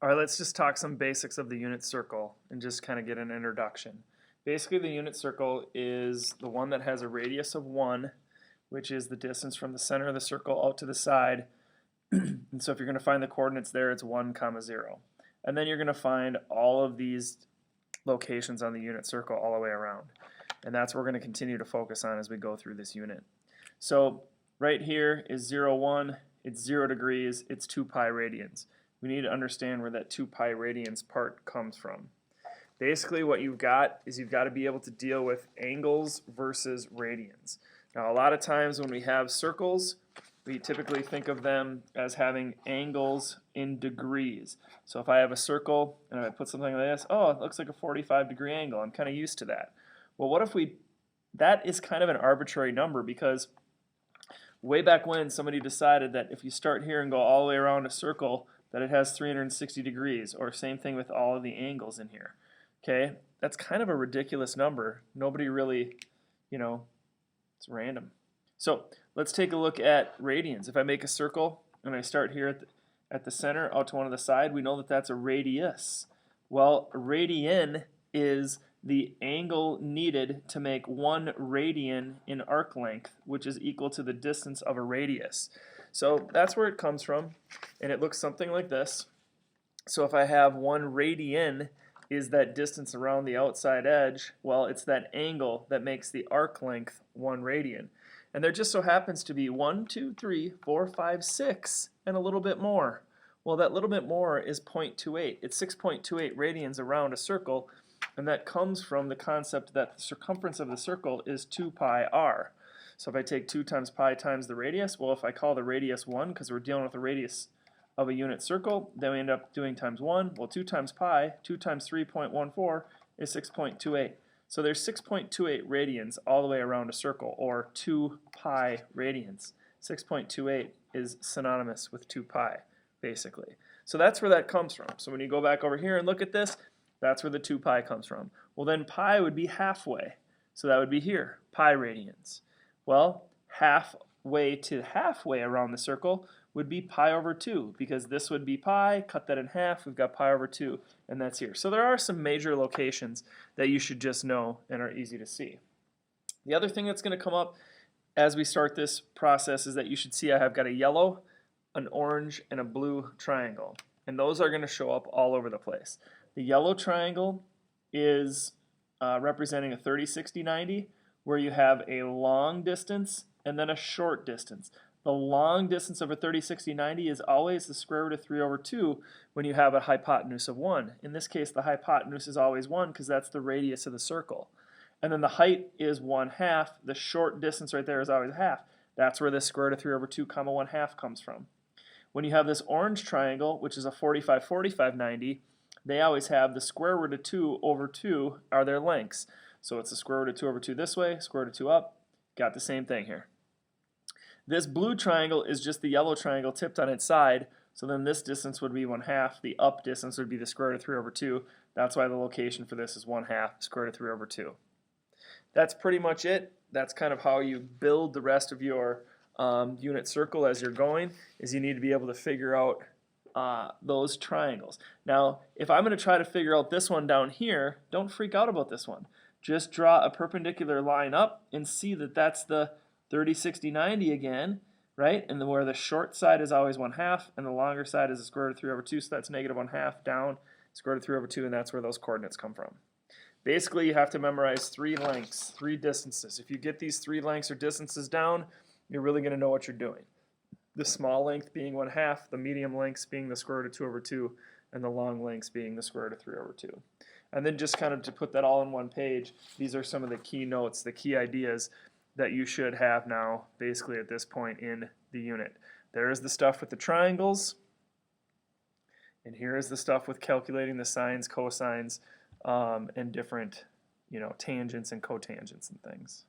All right, let's just talk some basics of the unit circle and just kind of get an introduction. Basically, the unit circle is the one that has a radius of 1, which is the distance from the center of the circle out to the side. And so if you're going to find the coordinates there, it's 1, comma 0. And then you're going to find all of these locations on the unit circle all the way around. And that's what we're going to continue to focus on as we go through this unit. So right here is 0, 1, it's 0 degrees, it's 2 pi radians. We need to understand where that 2 pi radians part comes from. Basically what you've got is you've got to be able to deal with angles versus radians. Now a lot of times when we have circles, we typically think of them as having angles in degrees. So if I have a circle and I put something like this, oh, it looks like a 45-degree angle. I'm kind of used to that. Well, what if that is kind of an arbitrary number, because way back when somebody decided that if you start here and go all the way around a circle, that it has 360 degrees, or same thing with all of the angles in here. Okay, that's kind of a ridiculous number. Nobody really, it's random. So let's take a look at radians. If I make a circle and I start here at the center out to one of the side, we know that that's a radius. Well, a radian is the angle needed to make 1 radian in arc length, which is equal to the distance of a radius. So that's where it comes from, and it looks something like this. So if I have 1 radian is that distance around the outside edge, well, it's that angle that makes the arc length 1 radian. And there just so happens to be 1, 2, 3, 4, 5, 6, and a little bit more. Well, that little bit more is 0.28. It's 6.28 radians around a circle, and that comes from the concept that the circumference of the circle is 2 pi r. So if I take 2 times pi times the radius, well, if I call the radius 1, because we're dealing with the radius of a unit circle, then we end up doing times 1. Well, 2 times pi, 2 times 3.14 is 6.28. So there's 6.28 radians all the way around a circle, or 2 pi radians. 6.28 is synonymous with 2 pi, basically. So that's where that comes from. So when you go back over here and look at this, that's where the 2 pi comes from. Well, then pi would be halfway. So that would be here, pi radians. Well, halfway to halfway around the circle would be pi over 2, because this would be pi, cut that in half, we've got pi over 2, and that's here. So there are some major locations that you should just know and are easy to see. The other thing that's going to come up as we start this process is that you should see I have got a yellow, an orange, and a blue triangle. And those are going to show up all over the place. The yellow triangle is representing a 30, 60, 90, where you have a long distance and then a short distance. The long distance of a 30, 60, 90 is always the square root of 3 over 2 when you have a hypotenuse of 1. In this case, the hypotenuse is always 1 because that's the radius of the circle. And then the height is 1/2. The short distance right there is always half. That's where the square root of 3 over 2 comma 1/2 comes from. When you have this orange triangle, which is a 45, 45, 90, they always have the square root of 2 over 2 are their lengths. So it's the square root of 2 over 2 this way, square root of 2 up. Got the same thing here. This blue triangle is just the yellow triangle tipped on its side, so then this distance would be 1/2. The up distance would be the square root of 3 over 2. That's why the location for this is 1/2, square root of 3 over 2. That's pretty much it. That's kind of how you build the rest of your unit circle as you're going, is you need to be able to figure out those triangles. Now, if I'm going to try to figure out this one down here, don't freak out about this one. Just draw a perpendicular line up and see that that's the 30, 60, 90 again, right? And where the short side is always 1/2 and the longer side is the square root of 3 over 2, so that's negative 1/2 down, square root of 3 over 2, and that's where those coordinates come from. Basically, you have to memorize 3 lengths, 3 distances. If you get these 3 lengths or distances down, you're really going to know what you're doing. The small length being 1/2, the medium lengths being the square root of 2 over 2, and the long lengths being the square root of 3 over 2. And then just kind of to put that all in one page, these are some of the key notes, the key ideas that you should have now basically at this point in the unit. There is the stuff with the triangles, and here is the stuff with calculating the sines, cosines, and different tangents and cotangents and things.